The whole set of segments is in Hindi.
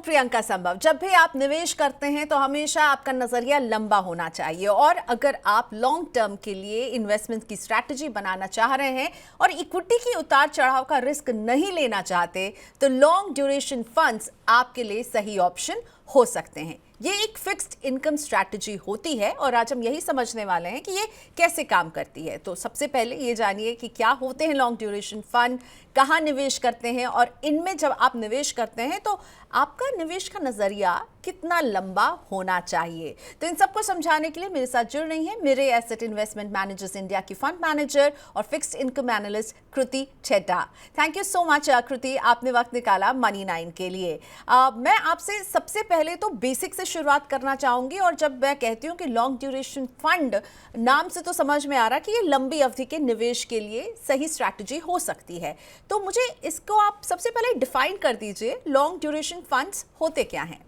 प्रियंका संभव, जब भी आप निवेश करते हैं तो हमेशा आपका नजरिया लंबा होना चाहिए। और अगर आप लॉन्ग टर्म के लिए इन्वेस्टमेंट की स्ट्रैटेजी बनाना चाह रहे हैं और इक्विटी की उतार चढ़ाव का रिस्क नहीं लेना चाहते, तो लॉन्ग ड्यूरेशन फंड्स आपके लिए सही ऑप्शन हो सकते हैं। ये एक फिक्स्ड इनकम स्ट्रैटेजी होती है और आज हम यही समझने वाले हैं कि ये कैसे काम करती है। तो सबसे पहले ये जानिए कि क्या होते हैं लॉन्ग ड्यूरेशन फंड, कहाँ निवेश करते हैं और इनमें जब आप निवेश करते हैं तो आपका निवेश का नजरिया कितना लंबा होना चाहिए। तो इन सबको समझाने के लिए मेरे साथ जुड़ रही हैं मेरे एसेट इन्वेस्टमेंट मैनेजर्स इंडिया की फंड मैनेजर और fixed income analyst Kriti Chadha. Thank you so much Kriti, आपने वक्त निकाला मनी9 के लिए। मैं आपसे सबसे पहले तो बेसिक से शुरुआत करना चाहूंगी। और जब मैं कहती हूँ कि लॉन्ग ड्यूरेशन फंड, नाम से तो समझ में आ रहा कि ये लंबी अवधि के निवेश के लिए सही स्ट्रैटेजी हो सकती है, तो मुझे इसको आप सबसे पहले डिफाइन कर दीजिए, लॉन्ग ड्यूरेशन फंड्स होते क्या हैं?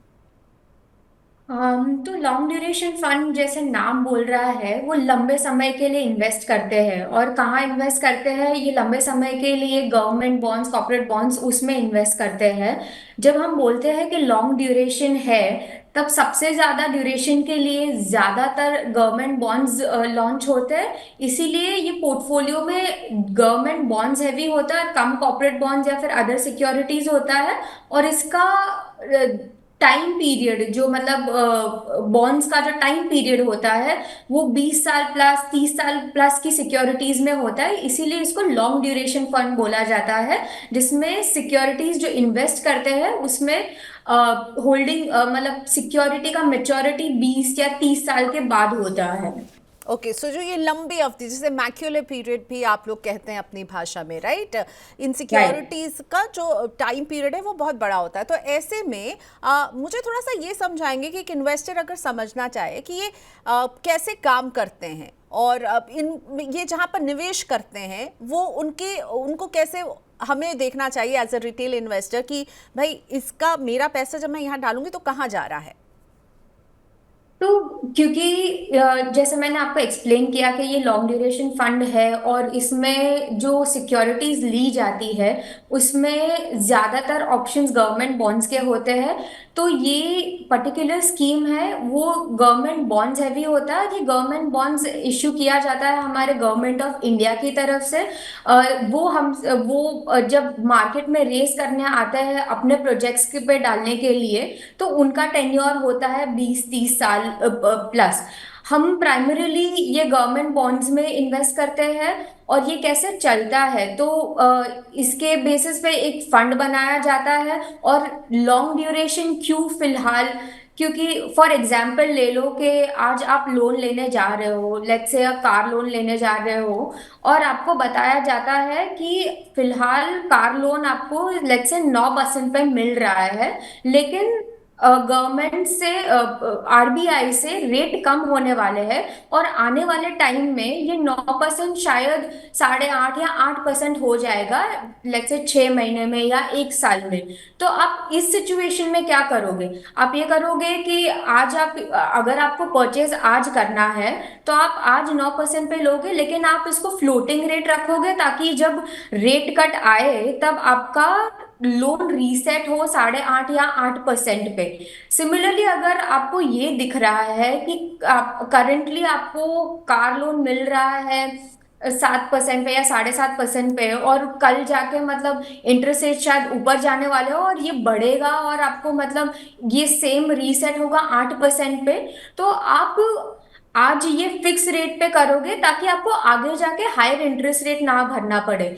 तो लॉन्ग ड्यूरेशन फंड जैसे नाम बोल रहा है वो लंबे समय के लिए इन्वेस्ट करते हैं। और कहाँ इन्वेस्ट करते हैं? ये लंबे समय के लिए गवर्नमेंट बॉन्ड्स, कॉर्पोरेट बॉन्ड्स, उसमें इन्वेस्ट करते हैं। जब हम बोलते हैं कि लॉन्ग ड्यूरेशन है, तब सबसे ज्यादा ड्यूरेशन के लिए ज्यादातर गवर्नमेंट बॉन्ड्स लॉन्च होते हैं। इसीलिए ये पोर्टफोलियो में गवर्नमेंट बॉन्ड्स हैवी होता है, कम कॉर्पोरेट बॉन्ड्स या फिर अदर सिक्योरिटीज होता है। और इसका टाइम पीरियड जो मतलब बॉन्ड्स का जो टाइम पीरियड होता है वो 20 साल प्लस, 30 साल प्लस की सिक्योरिटीज में होता है। इसीलिए इसको लॉन्ग ड्यूरेशन फंड बोला जाता है, जिसमें सिक्योरिटीज जो इन्वेस्ट करते हैं उसमें होल्डिंग मतलब सिक्योरिटी का मेच्योरिटी 20 या 30 साल के बाद होता है। ओके, सो जो ये लंबी अवधि, जिसे मैक्यूलर पीरियड भी आप लोग कहते हैं अपनी भाषा में, राइट, इन राइट। सिक्योरिटीज का जो टाइम पीरियड है वो बहुत बड़ा होता है। तो ऐसे में मुझे थोड़ा सा ये समझाएंगे कि एक इन्वेस्टर अगर समझना चाहे कि ये कैसे काम करते हैं और इन ये जहाँ पर निवेश करते हैं वो उनको कैसे हमें देखना चाहिए एज अ रिटेल इन्वेस्टर कि भाई इसका मेरा पैसा जब मैं यहाँ डालूंगी तो कहाँ जा रहा है। तो क्योंकि जैसे मैंने आपको एक्सप्लेन किया कि ये लॉन्ग ड्यूरेशन फंड है और इसमें जो सिक्योरिटीज ली जाती है उसमें ज्यादातर ऑप्शंस गवर्नमेंट बॉन्ड्स के होते हैं। तो ये पर्टिकुलर स्कीम है वो गवर्नमेंट बॉन्ड्स हैवी होता है। ये गवर्नमेंट बॉन्ड्स इशू किया जाता है हमारे गवर्नमेंट ऑफ इंडिया की तरफ से। वो जब मार्केट में रेस करने आते हैं अपने प्रोजेक्ट्स के पे डालने के लिए, तो उनका टेन्योर होता है 20-30 साल प्लस। हम प्राइमरीली ये गवर्नमेंट बॉन्ड्स में इन्वेस्ट करते हैं। और ये कैसे चलता है? तो इसके बेसिस पे एक फंड बनाया जाता है। और लॉन्ग ड्यूरेशन क्यों फिलहाल? क्योंकि फॉर एग्जाम्पल ले लो कि आज आप लोन लेने जा रहे हो, लेट्स से कार लोन लेने जा रहे हो, और आपको बताया जाता है कि फिलहाल कार लोन आपको लेट्स से 9% पे मिल रहा है। लेकिन गवर्नमेंट से, आरबीआई से रेट कम होने वाले हैं। और आने वाले टाइम में ये 9% शायद 8.5 या 8% हो जाएगा, लेट्स से 6 महीने में या 1 साल में। तो आप इस सिचुएशन में क्या करोगे? आप ये करोगे कि आज आप, अगर आपको परचेज आज करना है तो आप आज 9% पे लोगे, लेकिन आप इसको फ्लोटिंग रेट रखोगे ताकि जब रेट कट आए तब आपका लोन रीसेट हो 8.5 या 8% पे। सिमिलरली अगर आपको ये दिख रहा है कि आप करंटली आपको कार लोन मिल रहा है 7% पे या 7.5% पे, और कल जाके मतलब इंटरेस्ट रेट शायद ऊपर जाने वाले हो और ये बढ़ेगा और आपको मतलब ये सेम रीसेट होगा 8% पे, तो आप आज ये फिक्स रेट पे करोगे ताकि आपको आगे जाके हायर इंटरेस्ट रेट ना भरना पड़े।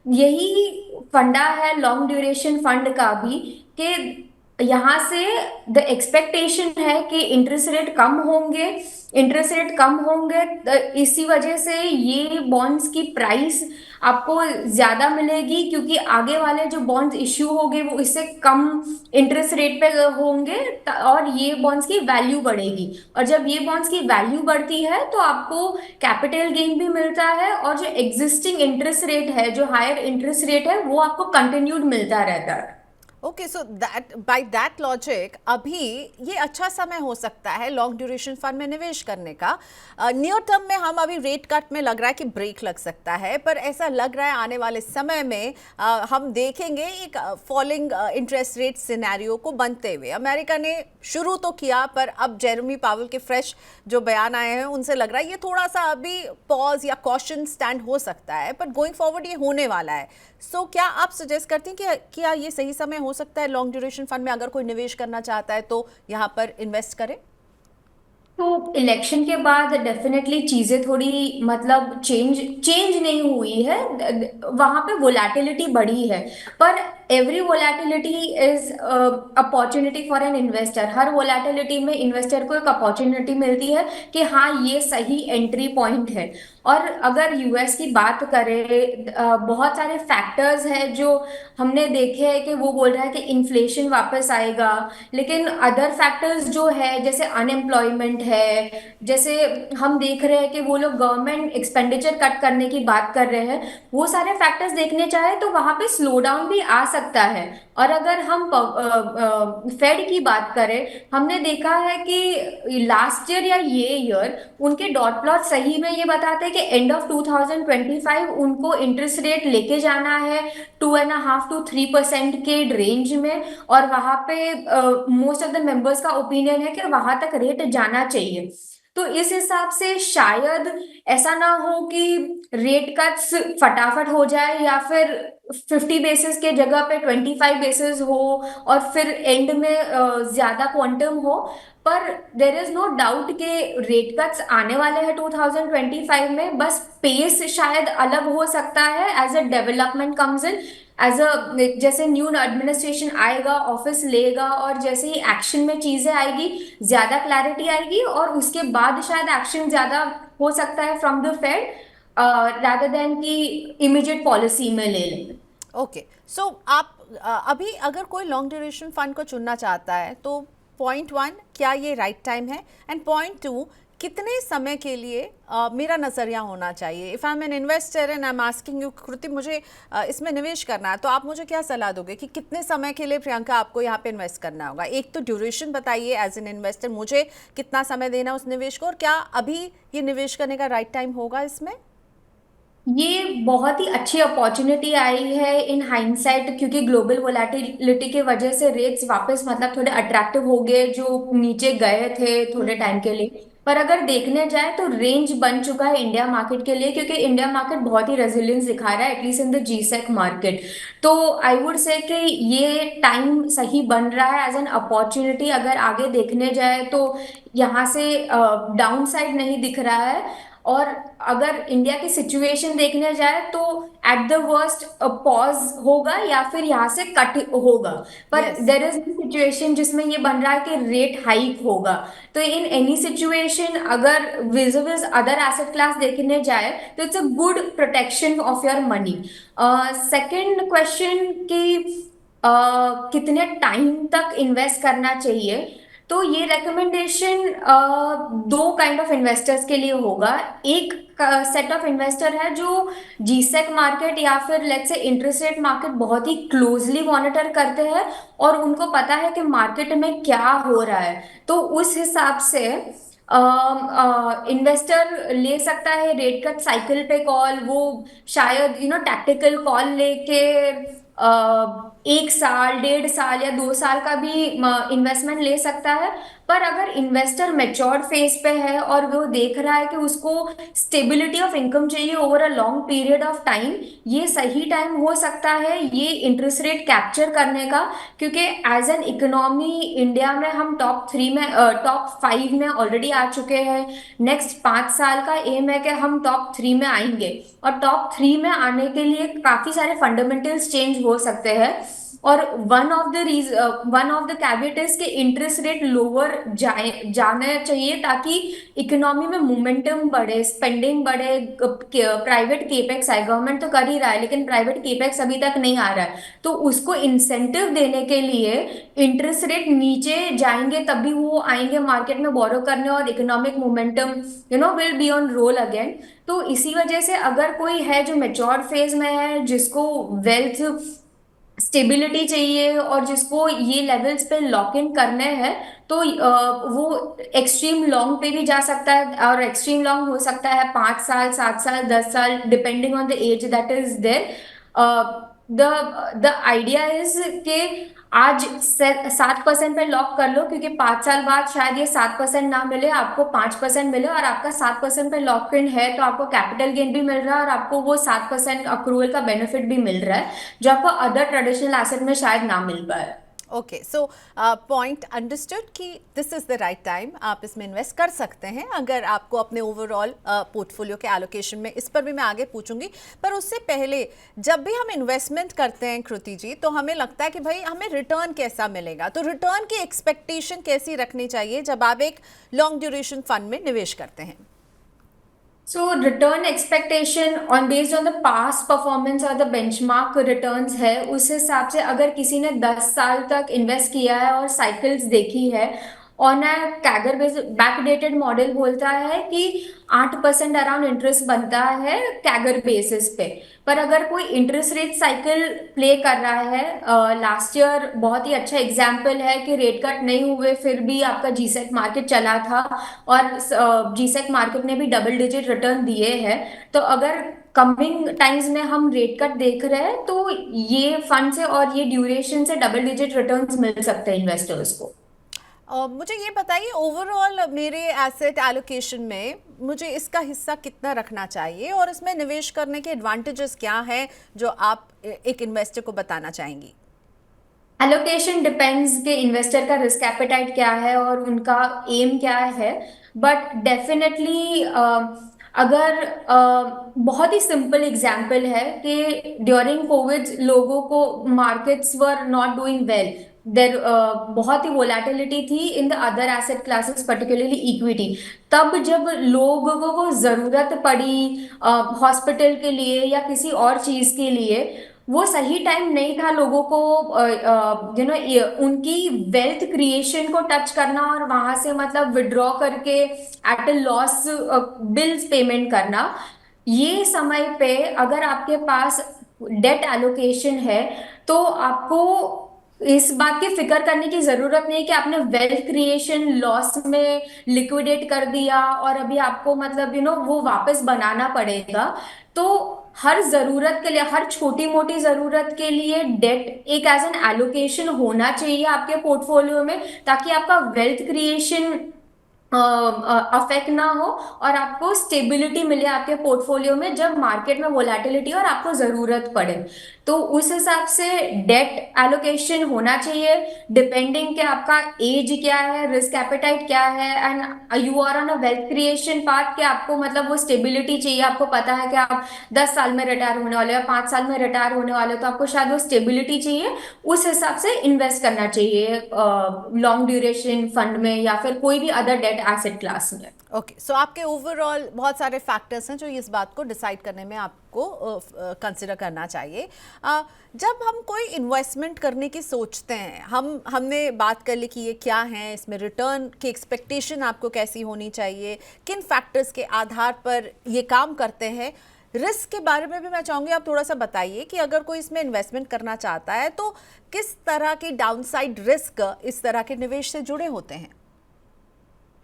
यही फंडा है लॉन्ग ड्यूरेशन फंड का भी, कि यहाँ से द एक्सपेक्टेशन है कि इंटरेस्ट रेट कम होंगे, तो इसी वजह से ये बॉन्ड्स की प्राइस आपको ज्यादा मिलेगी, क्योंकि आगे वाले जो बॉन्ड्स इश्यू होंगे वो इससे कम इंटरेस्ट रेट पे होंगे। और ये बॉन्ड्स की वैल्यू बढ़ेगी। और जब ये बॉन्ड्स की वैल्यू बढ़ती है तो आपको कैपिटल गेन भी मिलता है, और जो एग्जिस्टिंग इंटरेस्ट रेट है, जो हायर इंटरेस्ट रेट है, वो आपको कंटिन्यूड मिलता रहता है। Okay, so that by that logic अभी ये अच्छा समय हो सकता है लॉन्ग ड्यूरेशन फंड में निवेश करने का। नियर टर्म में हम अभी रेट कट में लग रहा है कि ब्रेक लग सकता है, पर ऐसा लग रहा है आने वाले समय में हम देखेंगे एक फॉलिंग इंटरेस्ट रेट सिनेरियो को बनते हुए। अमेरिका ने शुरू तो किया, पर अब जेरेमी पावेल के फ्रेश जो बयान आए हैं उनसे लग रहा है ये थोड़ा सा अभी पॉज या कॉशन स्टैंड हो सकता है, पर गोइंग फॉरवर्ड ये होने वाला है। सो क्या आप सजेस्ट करती हैं कि क्या ये सही समय हो सकता है लॉन्ग ड्यूरेशन फंड में, अगर कोई निवेश करना चाहता है तो यहाँ पर इन्वेस्ट करे? तो इलेक्शन के बाद डेफिनेटली चीजें थोड़ी मतलब चेंज चेंज नहीं हुई है, वहां पे वोलैटिलिटी बढ़ी है। पर every volatility is opportunity for an investor. Her volatility में इन्वेस्टर को एक अपॉर्चुनिटी मिलती है कि हाँ ये सही एंट्री पॉइंट है। और अगर यूएस की बात करें, बहुत सारे फैक्टर्स हैं जो हमने देखे हैं कि वो बोल रहा है कि इन्फ्लेशन वापस आएगा, लेकिन अदर फैक्टर्स जो है जैसे अनएम्प्लॉयमेंट है, जैसे हम देख रहे हैं कि वो लोग गवर्नमेंट एक्सपेंडिचर कट करने की बात कर रहे हैं, वो सारे फैक्टर्स देखने चाहे तो वहां पे स्लो डाउन भी आ सकता है। और अगर हम फेड की बात करें, हमने देखा है कि लास्ट ईयर या ये ईयर उनके डॉट प्लॉट सही में ये बताते हैं कि एंड ऑफ 2025 उनको इंटरेस्ट रेट लेके जाना है 2.5 to 3% के रेंज में। और वहां पे मोस्ट ऑफ द मेंबर्स का ओपिनियन है कि वहां तक रेट जाना चाहिए। तो इस हिसाब से शायद ऐसा ना हो कि रेट कट्स फटाफट हो जाए, या फिर 50 बेसिस के जगह पे 25 बेसिस हो और फिर एंड में ज्यादा क्वांटम हो। पर देर इज नो डाउट कि रेट कट्स आने वाले हैं 2025 में, बस पेस शायद अलग हो सकता है as a development comes in, as a जैसे न्यू एडमिनिस्ट्रेशन आएगा, ऑफिस लेगा, और जैसे ही एक्शन में चीजें आएगी ज्यादा क्लैरिटी आएगी, और उसके बाद शायद एक्शन ज्यादा हो सकता है from the Fed rather than कि इमीडिएट पॉलिसी में ले लें। ओके, सो आप अभी अगर कोई लॉन्ग ड्यूरेशन फंड को चुनना चाहता है तो पॉइंट वन, क्या ये राइट टाइम है? एंड पॉइंट टू, कितने समय के लिए मेरा नज़रिया होना चाहिए? If I am an investor and I am asking you Kriti, मुझे इसमें निवेश करना है, तो आप मुझे क्या सलाह दोगे कि कितने समय के लिए प्रियंका आपको यहाँ पे इन्वेस्ट करना होगा? एक तो ड्यूरेशन बताइए एज एन इन्वेस्टर, मुझे कितना समय देना उस निवेश को, और क्या अभी ये निवेश करने का राइट टाइम होगा इसमें? ये बहुत ही अच्छी अपॉर्चुनिटी आई है इन हाइंडसाइट, क्योंकि ग्लोबल वोलेटिलिटी की वजह से रेट्स वापस मतलब थोड़े अट्रैक्टिव हो गए जो नीचे गए थे थोड़े टाइम के लिए। पर अगर देखने जाए तो रेंज बन चुका है इंडिया मार्केट के लिए, क्योंकि इंडिया मार्केट बहुत ही रेजिलियंस दिखा रहा है at least in the G-sec market. तो आई वुड से कि ये टाइम सही बन रहा है एज एन अपॉर्चुनिटी। अगर आगे देखने जाए तो यहाँ से डाउन साइड नहीं दिख रहा है। और अगर इंडिया की सिचुएशन देखने जाए तो एट द वर्स्ट पॉज होगा या फिर यहाँ से कट होगा। पर यस। देर इज सिचुएशन जिसमें ये बन रहा है कि रेट हाइक होगा। तो इन एनी सिचुएशन अगर विजिबल्स अदर एसेट क्लास देखने जाए तो it's a good protection of your money. Second question कि कितने टाइम तक इन्वेस्ट करना चाहिए, तो ये रिकमेंडेशन दो काइंड ऑफ इन्वेस्टर्स के लिए होगा। एक सेट ऑफ इन्वेस्टर है जो जीसेक मार्केट या फिर let's say interest rate market बहुत ही क्लोजली मॉनिटर करते हैं, और उनको पता है कि मार्केट में क्या हो रहा है। तो उस हिसाब से इन्वेस्टर ले सकता है रेट कट साइकिल पे कॉल, वो शायद टैक्टिकल कॉल लेके 1 साल 1.5 साल या 2 साल का भी इन्वेस्टमेंट ले सकता है। पर अगर इन्वेस्टर मेच्योर्ड फेज पे है और वो देख रहा है कि उसको स्टेबिलिटी ऑफ इनकम चाहिए over a long period of time, ये सही टाइम हो सकता है ये इंटरेस्ट रेट कैप्चर करने का। क्योंकि एज एन इकोनॉमी इंडिया में हम टॉप 3 में टॉप 5 में ऑलरेडी आ चुके हैं। नेक्स्ट 5 साल का एम है कि हम टॉप 3 में आएंगे, और टॉप 3 में आने के लिए काफी सारे फंडामेंटल्स चेंज हो सकते हैं। और वन ऑफ द कैवेट इज कि इंटरेस्ट रेट लोअर जाना चाहिए ताकि इकोनॉमी में मोमेंटम बढ़े, स्पेंडिंग बढ़े, प्राइवेट केपेक्स आए। गवर्नमेंट तो कर ही रहा है लेकिन प्राइवेट केपेक्स अभी तक नहीं आ रहा है। तो उसको इंसेंटिव देने के लिए इंटरेस्ट रेट नीचे जाएंगे तभी वो आएंगे मार्केट में बोरो करने, और economic momentum will be on roll again. तो इसी वजह से अगर कोई है जो मेच्योर्ड फेज में है, जिसको वेल्थ स्टेबिलिटी चाहिए और जिसको ये लेवल्स पे लॉक इन करने हैं, तो वो एक्सट्रीम लॉन्ग पे भी जा सकता है, और एक्सट्रीम लॉन्ग हो सकता है 5 साल, 7 साल, 10 साल, depending on the age that is there. The the idea is कि आज 7% पे लॉक कर लो, क्योंकि 5 साल बाद शायद ये 7% ना मिले, आपको 5% मिले, और आपका 7% पे लॉक इन है, तो आपको कैपिटल गेन भी मिल रहा है और आपको वो 7% अक्रूवल का बेनिफिट भी मिल रहा है, जो आपको अदर ट्रेडिशनल एसेट में शायद ना मिल पाए। ओके, सो पॉइंट अंडरस्टूड कि this is the right time, आप इसमें इन्वेस्ट कर सकते हैं अगर आपको अपने ओवरऑल पोर्टफोलियो के एलोकेशन में। इस पर भी मैं आगे पूछूंगी, पर उससे पहले जब भी हम इन्वेस्टमेंट करते हैं कृति जी, तो हमें लगता है कि भाई हमें रिटर्न कैसा मिलेगा, तो रिटर्न की एक्सपेक्टेशन कैसी रखनी चाहिए जब आप एक लॉन्ग ड्यूरेशन फंड में निवेश करते हैं? So return expectation on based on the past performance और the benchmark returns है, उस हिसाब से अगर किसी ने 10 साल तक इन्वेस्ट किया है और साइकिल्स देखी है, on a CAGR base backdated model बोलता है कि 8% अराउंड इंटरेस्ट बनता है कैगर बेसिस पे। पर अगर कोई इंटरेस्ट रेट साइकिल प्ले कर रहा है, लास्ट ईयर बहुत ही अच्छा एग्जाम्पल है कि रेट कट नहीं हुए फिर भी आपका जीसेक मार्केट चला था, और जीसेक मार्केट ने भी डबल डिजिट रिटर्न दिए हैं। तो अगर कमिंग टाइम्स में हम रेट कट देख रहे हैं, तो ये फंड से और ये ड्यूरेशन से डबल डिजिट रिटर्न्स मिल सकते हैं इन्वेस्टर्स को। मुझे ये बताइए, ओवरऑल मेरे एसेट एलोकेशन में मुझे इसका हिस्सा कितना रखना चाहिए, और इसमें निवेश करने के एडवांटेजेस क्या हैं जो आप एक इन्वेस्टर को बताना चाहेंगी? एलोकेशन डिपेंड्स कि इन्वेस्टर का रिस्क एपेटाइट क्या है और उनका एम क्या है। बट डेफिनेटली अगर बहुत ही सिंपल एग्जांपल है कि ड्यूरिंग कोविड लोगों को markets were not doing well, there बहुत ही वोलेटिलिटी थी in the other asset classes, particularly equity. तब जब लोगों को जरूरत पड़ी हॉस्पिटल के लिए या किसी और चीज के लिए, वो सही टाइम नहीं था लोगों को उनकी वेल्थ क्रिएशन को टच करना और वहां से मतलब विड्रॉ करके at a loss bills payment करना। ये समय पे अगर आपके पास डेट एलोकेशन है, तो आपको इस बात की फिक्र करने की जरूरत नहीं कि आपने वेल्थ क्रिएशन लॉस में लिक्विडेट कर दिया और अभी आपको मतलब वो वापस बनाना पड़ेगा। तो हर जरूरत के लिए, हर छोटी मोटी जरूरत के लिए डेट एक एज एन एलोकेशन होना चाहिए आपके पोर्टफोलियो में, ताकि आपका वेल्थ क्रिएशन अफेक्ट ना हो और आपको स्टेबिलिटी मिले आपके पोर्टफोलियो में जब मार्केट में वोलेटिलिटी और आपको जरूरत पड़े। तो उस हिसाब से डेट एलोकेशन होना चाहिए, डिपेंडिंग कि आपका एज क्या है, रिस्क एपेटाइट क्या है, and you are on a wealth creation part, कि आपको मतलब वो स्टेबिलिटी चाहिए। आपको पता है कि आप 10 साल में रिटायर होने वाले हो, 5 साल में रिटायर होने वाले हो, तो आपको शायद वो स्टेबिलिटी चाहिए। उस हिसाब से इन्वेस्ट करना चाहिए लॉन्ग ड्यूरेशन फंड में या फिर कोई भी अदर डेट एसेट क्लास में। ओके, सो आपके ओवरऑल बहुत सारे फैक्टर्स हैं जो इस बात को डिसाइड करने में आपको कंसिडर करना चाहिए। जब हम कोई इन्वेस्टमेंट करने की सोचते हैं, हमने बात कर ली कि ये क्या है, इसमें रिटर्न की एक्सपेक्टेशन आपको कैसी होनी चाहिए, किन फैक्टर्स के आधार पर ये काम करते हैं। रिस्क के बारे में भी मैं चाहूँगी आप थोड़ा सा बताइए कि अगर कोई इसमें इन्वेस्टमेंट करना चाहता है तो किस तरह के डाउनसाइड रिस्क इस तरह के निवेश से जुड़े होते हैं?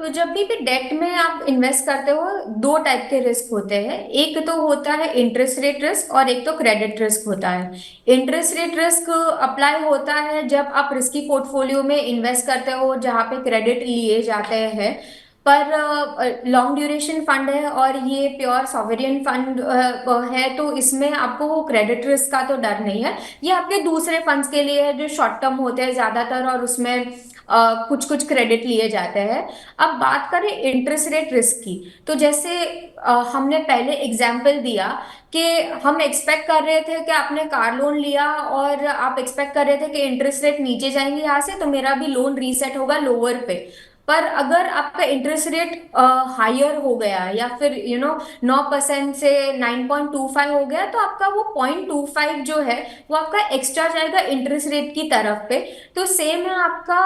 तो जब भी डेट में आप इन्वेस्ट करते हो, दो टाइप के रिस्क होते हैं। एक तो होता है इंटरेस्ट रेट रिस्क और एक तो क्रेडिट रिस्क होता है। इंटरेस्ट रेट रिस्क अप्लाई होता है जब आप रिस्की पोर्टफोलियो में इन्वेस्ट करते हो जहां पे क्रेडिट लिए जाते हैं। पर लॉन्ग ड्यूरेशन फंड है और ये प्योर सॉवरियन फंड है, तो इसमें आपको वो क्रेडिट रिस्क का तो डर नहीं है। ये आपके दूसरे फंड्स के लिए है जो शॉर्ट टर्म होते हैं ज्यादातर, और उसमें कुछ कुछ क्रेडिट लिए जाते हैं। अब बात करें इंटरेस्ट रेट रिस्क की, तो जैसे हमने पहले एग्जाम्पल दिया कि हम एक्सपेक्ट कर रहे थे कि आपने कार लोन लिया और आप एक्सपेक्ट कर रहे थे कि इंटरेस्ट रेट नीचे जाएंगे यहाँ से, तो मेरा भी लोन रीसेट होगा लोअर पे। पर अगर आपका इंटरेस्ट रेट हायर हो गया या फिर 9% से 9.25 हो गया, तो आपका वो 0.25 जो है वो आपका एक्स्ट्रा जाएगा इंटरेस्ट रेट की तरफ पे। तो सेम है आपका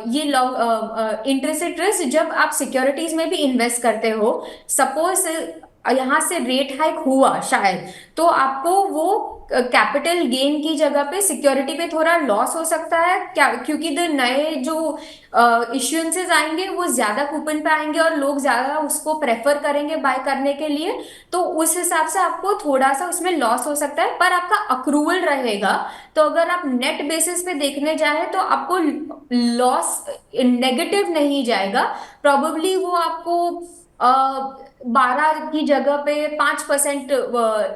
ये इंटरेस्ट रेट रिस्क जब आप सिक्योरिटीज में भी इन्वेस्ट करते हो। सपोज यहाँ से रेट हाइक हुआ शायद, तो आपको वो कैपिटल गेन की जगह पे सिक्योरिटी पे थोड़ा लॉस हो सकता है क्या, क्योंकि द नए जो इश्यूएंसेस आएंगे वो ज्यादा कूपन पे आएंगे और लोग ज्यादा उसको प्रेफर करेंगे बाय करने के लिए। तो उस हिसाब से आपको थोड़ा सा उसमें लॉस हो सकता है, पर आपका अक्रूवल रहेगा। तो अगर आप नेट बेसिस पे देखने जाए तो आपको लॉस नेगेटिव नहीं जाएगा। प्रोबेबली वो आपको 12 की जगह पे 5%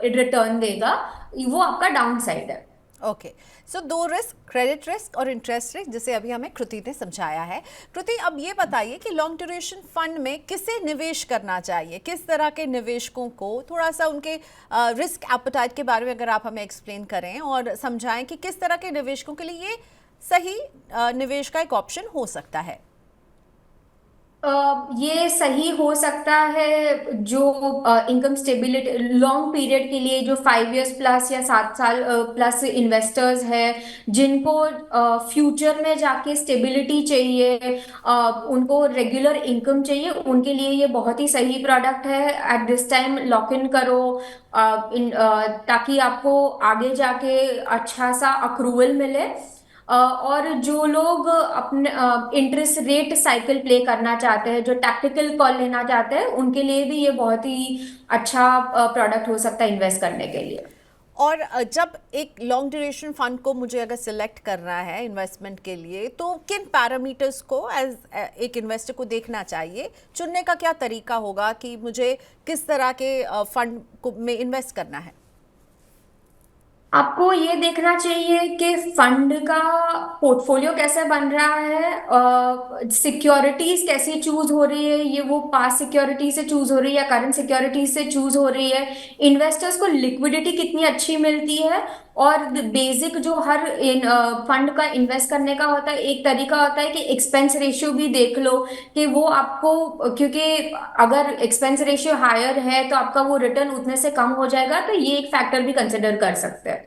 रिटर्न देगा। वो आपका डाउन साइड है। ओके, सो दो रिस्क, क्रेडिट रिस्क और इंटरेस्ट रिस्क, जिसे अभी हमें कृति ने समझाया है। कृति, अब ये बताइए कि लॉन्ग ड्यूरेशन फंड में किसे निवेश करना चाहिए, किस तरह के निवेशकों को, थोड़ा सा उनके रिस्क एपेटाइट के बारे में अगर आप हमें एक्सप्लेन करें और समझाएं कि किस तरह के निवेशकों के लिए ये सही निवेश का एक ऑप्शन हो सकता है। ये सही हो सकता है जो इनकम स्टेबिलिटी लॉन्ग पीरियड के लिए, जो 5 इयर्स प्लस या 7 साल प्लस इन्वेस्टर्स हैं, जिनको फ्यूचर में जाके स्टेबिलिटी चाहिए, उनको रेगुलर इनकम चाहिए, उनके लिए ये बहुत ही सही प्रोडक्ट है। At this time lock in करो, ताकि आपको आगे जाके अच्छा सा अक्रूवल मिले। और जो लोग अपने इंटरेस्ट रेट साइकिल प्ले करना चाहते हैं, जो टैक्टिकल कॉल लेना चाहते हैं, उनके लिए भी ये बहुत ही अच्छा प्रोडक्ट हो सकता है इन्वेस्ट करने के लिए। और जब एक लॉन्ग ड्यूरेशन फंड को मुझे अगर सिलेक्ट करना है इन्वेस्टमेंट के लिए, तो किन पैरामीटर्स को एज एक इन्वेस्टर को देखना चाहिए, चुनने का क्या तरीका होगा कि मुझे किस तरह के फंड को में इन्वेस्ट करना है? आपको ये देखना चाहिए कि फंड का पोर्टफोलियो कैसे बन रहा है, सिक्योरिटीज कैसी चूज हो रही है, ये वो पास सिक्योरिटी से चूज हो रही है या करंट सिक्योरिटी से चूज हो रही है, इन्वेस्टर्स को लिक्विडिटी कितनी अच्छी मिलती है। और बेसिक जो हर फंड का इन्वेस्ट करने का होता है, एक तरीका होता है कि एक्सपेंस रेशियो भी देख लो कि वो आपको, क्योंकि अगर एक्सपेंस रेशियो हायर है तो आपका वो रिटर्न उतने से कम हो जाएगा, तो ये एक फैक्टर भी कंसिडर कर सकते हैं,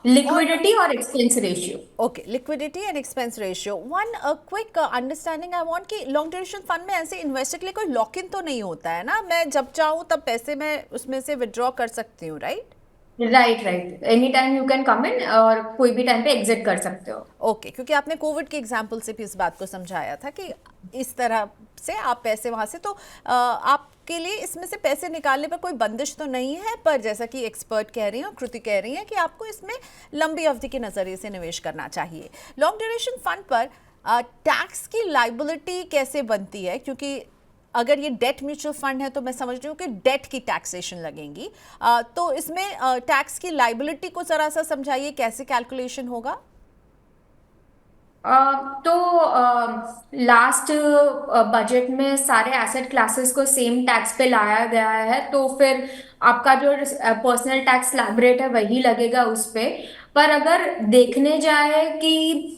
और लिक्विडिटी और expense ratio. Okay, liquidity and expense ratio. One quick understanding I want कि लॉन्ग ड्यूरेशन फंड में ऐसे इन्वेस्टर के लिए कोई लॉक इन तो नहीं होता है ना, मैं जब चाहूँ तब पैसे मैं उसमें से विड्रॉ कर सकती हूँ, right? Right right, any time you can come in और कोई भी टाइम पे एग्जिट कर सकते हो। ओके, क्योंकि आपने कोविड के एग्जाम्पल से भी इस बात को समझाया था कि इस तरह से आप पैसे वहाँ से, तो आपके लिए इसमें से पैसे निकालने पर कोई बंदिश तो नहीं है, पर जैसा कि एक्सपर्ट कह रही हैं और कृति कह रही हैं कि आपको इसमें लंबी अवधि के नज़रिए से निवेश करना चाहिए। लॉन्ग ड्यूरेशन फंड पर टैक्स की लाइबिलिटी कैसे बनती है, क्योंकि अगर ये डेट म्यूचुअल फंड है तो मैं समझ रही हूँ कि डेट की टैक्सेशन लगेंगी, तो इसमें टैक्स की लाइबिलिटी को ज़रा सा समझाइए, कैसे कैलकुलेशन होगा? तो लास्ट बजट में सारे एसेट क्लासेस को सेम टैक्स पे लाया गया है, तो फिर आपका जो पर्सनल टैक्स स्लैब रेट है वही लगेगा उस पे। पर अगर देखने जाए कि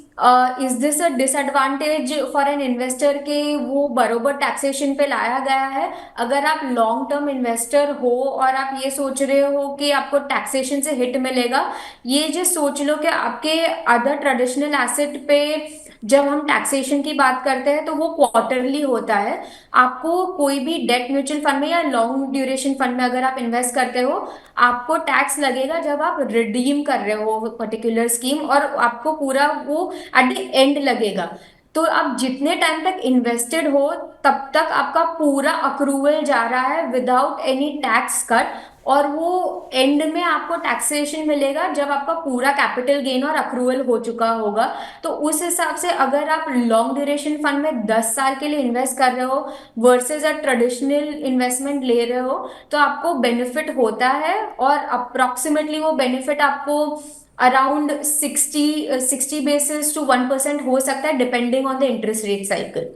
is this a disadvantage for an investor के वो बरोबर टैक्सेशन पे लाया गया है, अगर आप लॉन्ग टर्म इन्वेस्टर हो और आप ये सोच रहे हो कि आपको टैक्सेशन से हिट मिलेगा, ये जो सोच लो कि आपके अदर ट्रेडिशनल एसेट पे जब हम टैक्सेशन की बात करते हैं तो वो क्वार्टरली होता है। आपको कोई भी डेट म्यूचुअल फंड में या लॉन्ग ड्यूरेशन फंड में अगर आप इन्वेस्ट करते हो, आपको टैक्स लगेगा जब आप रिडीम कर रहे हो पर्टिकुलर स्कीम, और आपको पूरा वो एट द एंड लगेगा। तो आप जितने टाइम तक इन्वेस्टेड हो तब तक आपका पूरा अक्रूवल जा रहा है विदाउट एनी टैक्स कट, और वो एंड में आपको टैक्सेशन मिलेगा जब आपका पूरा कैपिटल गेन और अक्रूवल हो चुका होगा। तो उस हिसाब से अगर आप लॉन्ग ड्यूरेशन फंड में 10 साल के लिए इन्वेस्ट कर रहे हो वर्सेस अ ट्रेडिशनल इन्वेस्टमेंट ले रहे हो, तो आपको बेनिफिट होता है, और अप्रोक्सीमेटली वो बेनिफिट आपको अराउंड 60 बेसिस टू 1% हो सकता है, depending on the interest rate cycle.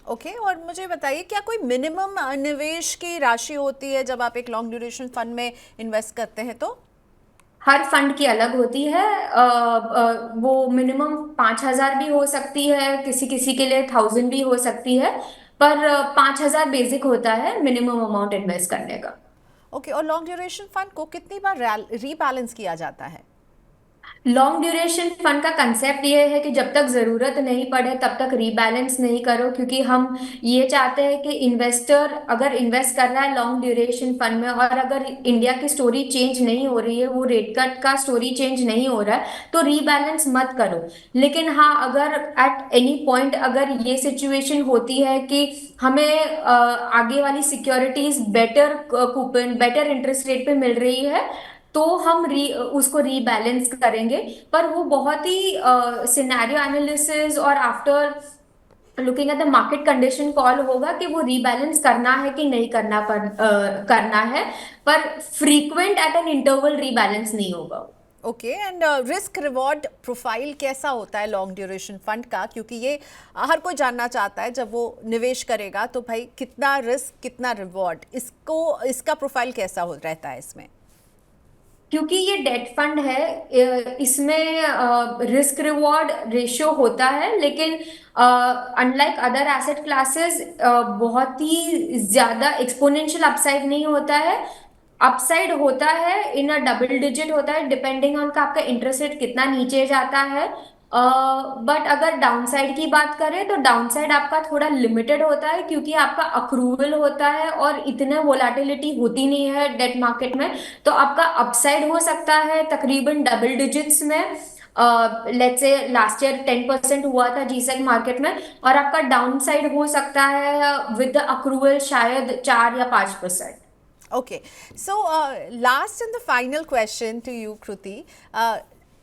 Okay, और मुझे बताइए, क्या कोई मिनिमम निवेश की राशि होती है जब आप एक लॉन्ग ड्यूरेशन फंड में इन्वेस्ट करते हैं तो? हर फंड की अलग होती है। वो मिनिमम 5,000 भी हो सकती है, किसी किसी के लिए 1,000 भी हो सकती है, पर 5,000 बेसिक होता है मिनिमम अमाउंट इन्वेस्ट करने का। ओके, और लॉन्ग ड्यूरेशन फंड को कितनी बार रीबैलेंस किया जाता है? लॉन्ग ड्यूरेशन फंड का कंसेप्ट ये है कि जब तक जरूरत नहीं पड़े तब तक रीबैलेंस नहीं करो, क्योंकि हम ये चाहते हैं कि इन्वेस्टर अगर इन्वेस्ट कर रहा है लॉन्ग ड्यूरेशन फंड में और अगर इंडिया की स्टोरी चेंज नहीं हो रही है, वो रेट कट का स्टोरी चेंज नहीं हो रहा है, तो रीबैलेंस मत करो। लेकिन हाँ, अगर एट एनी पॉइंट अगर ये सिचुएशन होती है कि हमें आगे वाली securities better coupon better interest rate पे मिल रही है, तो हम उसको रीबैलेंस करेंगे। पर वो बहुत ही सिनेरियो एनालिसिस और after looking at the market condition call होगा कि वो रीबैलेंस करना है कि नहीं करना है। पर frequent at an interval rebalance नहीं होगा। Okay, and risk reward profile कैसा होता है लॉन्ग ड्यूरेशन फंड का, क्योंकि ये हर कोई जानना चाहता है जब वो निवेश करेगा तो भाई कितना रिस्क कितना रिवॉर्ड, इसका प्रोफाइल कैसा हो रहता है इसमें? क्योंकि ये डेट फंड है, इसमें रिस्क रिवॉर्ड रेशियो होता है, लेकिन अनलाइक अदर एसेट क्लासेस बहुत ही ज्यादा एक्सपोनेंशियल अपसाइड नहीं होता है। अपसाइड होता है इन अ डबल डिजिट होता है, डिपेंडिंग ऑन का आपका इंटरेस्ट रेट कितना नीचे जाता है। बट अगर डाउनसाइड की बात करें तो डाउनसाइड आपका थोड़ा लिमिटेड होता है, क्योंकि आपका अक्रूवल होता है और इतने वोलाटिलिटी होती नहीं है डेट मार्केट में। तो आपका अपसाइड हो सकता है तकरीबन डबल डिजिट्स में। लेट्स से लास्ट ईयर 10% हुआ था जीसेट मार्केट में, और आपका डाउन साइड हो सकता है विद अक्रूवल शायद 4 या 5%। Okay, so last and the final question to you, Kruti.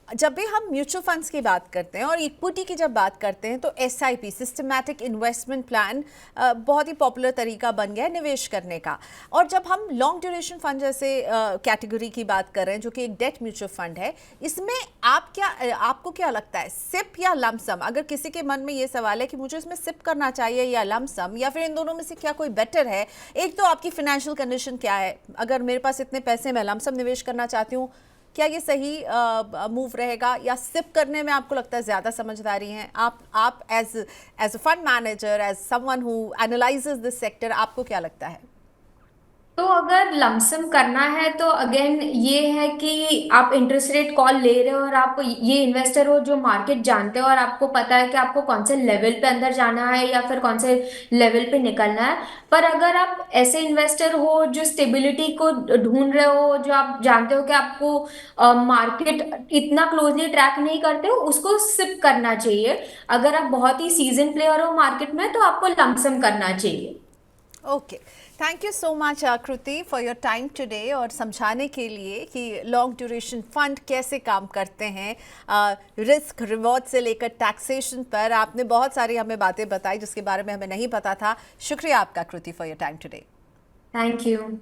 जब भी हम म्यूचुअल फंड्स की बात करते हैं और इक्विटी की जब बात करते हैं तो एसआईपी सिस्टमैटिक इन्वेस्टमेंट प्लान बहुत ही पॉपुलर तरीका बन गया है निवेश करने का। और जब हम लॉन्ग ड्यूरेशन फंड जैसे कैटेगरी की बात कर रहे हैं जो कि एक डेट म्यूचुअल फंड है, इसमें आपको क्या लगता है, सिप या लमसम? अगर किसी के मन में ये सवाल है कि मुझे इसमें सिप करना चाहिए या लमसम, या फिर इन दोनों में से क्या कोई बेटर है, एक तो आपकी फाइनेंशियल कंडीशन क्या है, अगर मेरे पास इतने पैसे मैं लमसम निवेश करना चाहती हूँ, क्या ये सही मूव रहेगा, या सिप करने में आपको लगता है ज़्यादा समझदारी है? आप as a fund manager, as someone who analyses this sector, आपको क्या लगता है? तो अगर लमसम करना है तो अगेन ये है कि आप इंटरेस्ट रेट कॉल ले रहे हो और आप ये इन्वेस्टर हो जो मार्केट जानते हो और आपको पता है कि आपको कौन से लेवल पे अंदर जाना है या फिर कौन से लेवल पे निकलना है। पर अगर आप ऐसे इन्वेस्टर हो जो स्टेबिलिटी को ढूंढ रहे हो, जो आप जानते हो कि आपको मार्केट इतना क्लोजली ट्रैक नहीं करते हो, उसको सिप करना चाहिए। अगर आप बहुत ही सीजन प्लेयर हो मार्केट में तो आपको लमसम करना चाहिए। Okay, thank you so much Kriti for your time today, और समझाने के लिए कि लॉन्ग ड्यूरेशन फंड कैसे काम करते हैं, रिस्क रिवॉर्ड से लेकर टैक्सेशन पर आपने बहुत सारी हमें बातें बताई जिसके बारे में हमें नहीं पता था। शुक्रिया आपका Kriti for your time today. Thank you.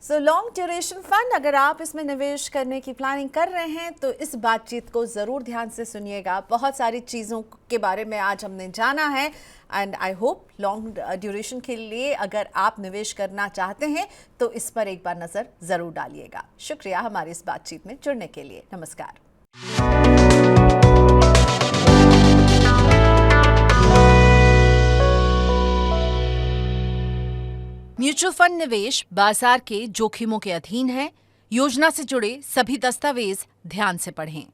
So long duration fund, अगर आप इसमें निवेश करने की प्लानिंग कर रहे हैं तो इस बातचीत को ज़रूर ध्यान से सुनिएगा। बहुत सारी चीज़ों के बारे में आज हमने जाना है, and I hope long duration के लिए अगर आप निवेश करना चाहते हैं तो इस पर एक बार नज़र ज़रूर डालिएगा। शुक्रिया हमारी इस बातचीत में जुड़ने के लिए। नमस्कार। म्यूचुअल फंड निवेश बाजार के जोखिमों के अधीन है। योजना से जुड़े सभी दस्तावेज ध्यान से पढ़ें।